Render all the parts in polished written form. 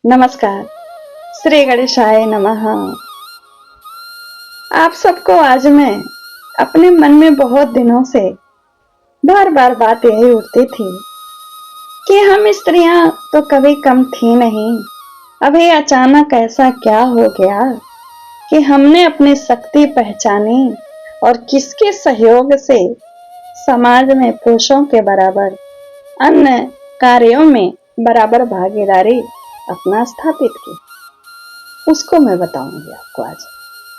नमस्कार। श्री गणेशाय नमः। आप सबको आज मैं अपने मन में बहुत दिनों से बार बार बात यही उठती थी कि हम स्त्रियां तो कभी कम थी नहीं। अभी अचानक ऐसा क्या हो गया कि हमने अपनी शक्ति पहचानी और किसके सहयोग से समाज में पुरुषों के बराबर अन्य कार्यों में बराबर भागीदारी अपना स्थापित की, उसको मैं बताऊंगी आपको आज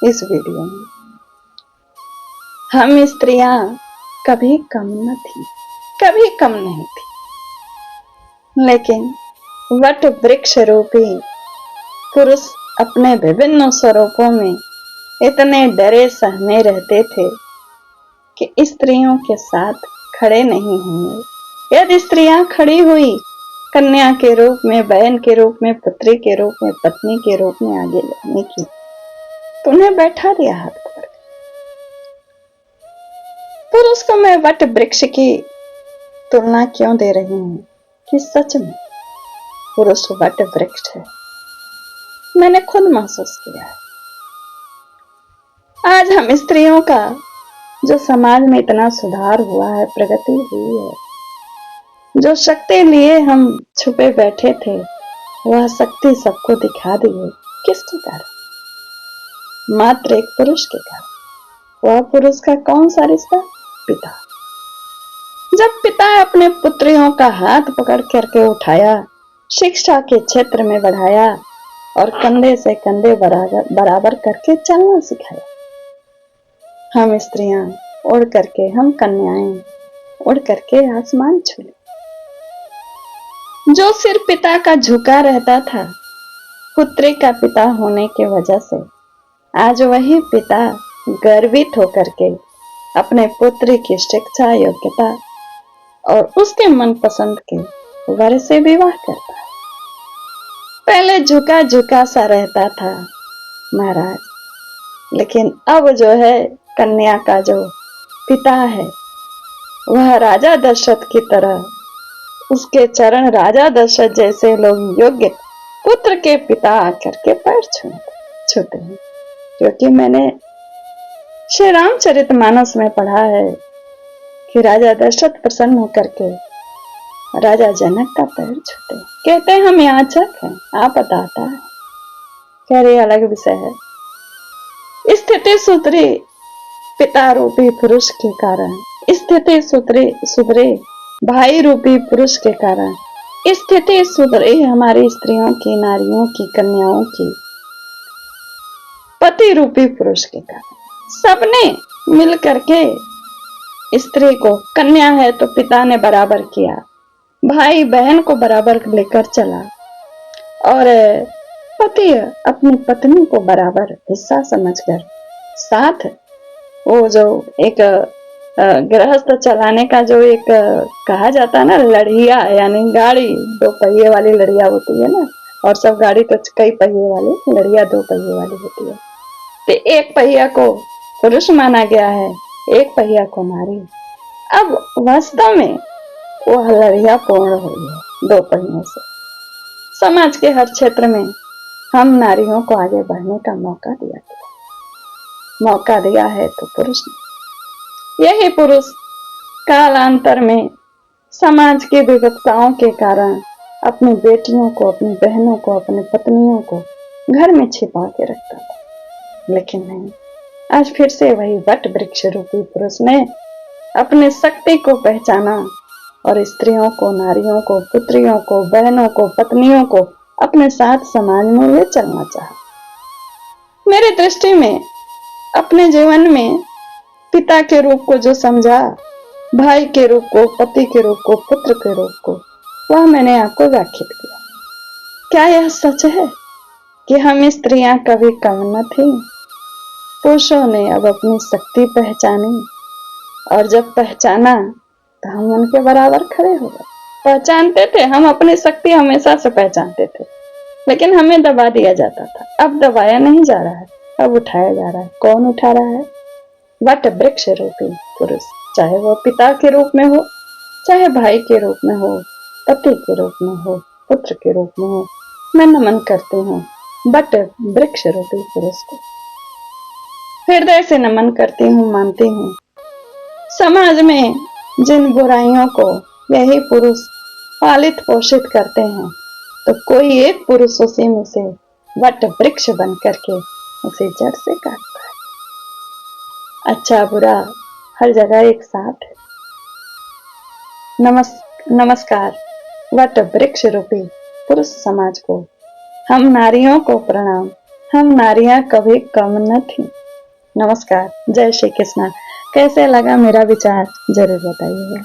इस वीडियो में। हम स्त्रियां कभी कम न थी, कभी कम नहीं थी, लेकिन वट वृक्ष रूपी पुरुष अपने विभिन्न स्वरूपों में इतने डरे सहमे रहते थे कि स्त्रियों के साथ खड़े नहीं होंगे। यदि स्त्रियां खड़ी हुई कन्या के रूप में, बहन के रूप में, पुत्री के रूप में, पत्नी के रूप में आगे लगने की, तो उन्हें बैठा दिया हाथ पकड़। पुरुष को मैं वट वृक्ष की तुलना क्यों दे रही हूं कि सच में पुरुष वट वृक्ष है। मैंने खुद महसूस किया है। आज हम स्त्रियों का जो समाज में इतना सुधार हुआ है, प्रगति हुई है, जो शक्ति लिए हम छुपे बैठे थे, वह शक्ति सबको दिखा दी है। किसके कारण? मात्र एक पुरुष के कारण। वह पुरुष का कौन सा रिश्ता? पिता। जब पिता अपने पुत्रियों का हाथ पकड़ करके उठाया, शिक्षा के क्षेत्र में बढ़ाया और कंधे से कंधे बराबर करके चलना सिखाया, हम स्त्रियां उड़ करके, हम कन्याएं उड़ करके आसमान छू ली। जो सिर पिता का झुका रहता था पुत्री का पिता होने की वजह से, आज वही पिता गर्वित होकर के अपने पुत्री की शिक्षा, योग्यता और उसके मनपसंद के वर से विवाह करता है। पहले झुका झुका सा रहता था महाराज, लेकिन अब जो है कन्या का जो पिता है, वह राजा दशरथ की तरह, उसके चरण राजा दशरथ जैसे लोग योग्य पुत्र के पिता आकर के पैर छूते हैं। क्योंकि मैंने श्री रामचरितमानस में पढ़ा है कि राजा दशरथ प्रसन्न होकर के राजा जनक का पैर छूते हैं। कहते हैं हम याचक हैं, आप बताता है, कह रही अलग विषय है। स्थिति सुधरी पिता रूपी पुरुष के कारण, स्थिति सुधरे भाई रूपी पुरुष के कारण, स्थिति सुधरी हमारी स्त्रियों की, नारियों की, कन्याओं की पति रूपी पुरुष के कारण। सबने मिल करके स्त्री को, कन्या है तो पिता ने बराबर किया, भाई बहन को बराबर लेकर चला और पति अपनी पत्नी को बराबर हिस्सा समझकर साथ, वो जो एक गृहस्थ चलाने का जो एक कहा जाता है ना, लड़िया यानी गाड़ी, दो पहिए वाली लड़िया होती है ना, और सब गाड़ी तो कई पहिए वाली, लड़िया दो पहिए वाली होती है। तो एक पहिया को पुरुष माना गया है, एक पहिया को नारी। अब वास्तव में वह लड़िया पूर्ण हुई है दो पहियों से। समाज के हर क्षेत्र में हम नारियों को आगे बढ़ने का मौका दिया है तो पुरुष ने। यही पुरुष कालांतर में समाज की विविधताओं के कारण अपनी बेटियों को, अपनी बहनों को, अपनी पत्नियों को घर में छिपा के रखता था। लेकिन नहीं, आज फिर से वही वट वृक्ष रूपी पुरुष ने अपनी शक्ति को पहचाना और स्त्रियों को, नारियों को, पुत्रियों को, बहनों को, पत्नियों को अपने साथ समाज में ले चलना चाहा। मेरी दृष्टि में अपने जीवन में पिता के रूप को जो समझा, भाई के रूप को, पति के रूप को, पुत्र के रूप को, वह मैंने आपको व्याख्यात किया। क्या यह सच है कि हम स्त्रियां कभी कम न थी? पुरुषों ने अब अपनी शक्ति पहचानी और जब पहचाना तो हम उनके बराबर खड़े हो गए। पहचानते थे, हम अपनी शक्ति हमेशा से पहचानते थे, लेकिन हमें दबा दिया जाता था। अब दबाया नहीं जा रहा है, अब उठाया जा रहा है। कौन उठा रहा है? वट वृक्ष रूपी पुरुष, चाहे वह पिता के रूप में हो, चाहे भाई के रूप में हो, पति के रूप में हो, पुत्र के रूप में हो, मैं नमन करती हूँ बट वृक्ष रूपी पुरुष को। हृदय से नमन करती हूँ, मानती हूँ समाज में जिन बुराइयों को यही पुरुष पालित पोषित करते हैं, तो कोई एक पुरुष उसी में से वट वृक्ष बन करके उसे जड़ से काटता है। अच्छा बुरा हर जगह एक साथ है। नमस्कार वट वृक्ष रूपी पुरुष समाज को, हम नारियों को प्रणाम, हम नारियां कभी कम न थी। नमस्कार, जय श्री कृष्णा। कैसे लगा मेरा विचार जरूर बताइएगा।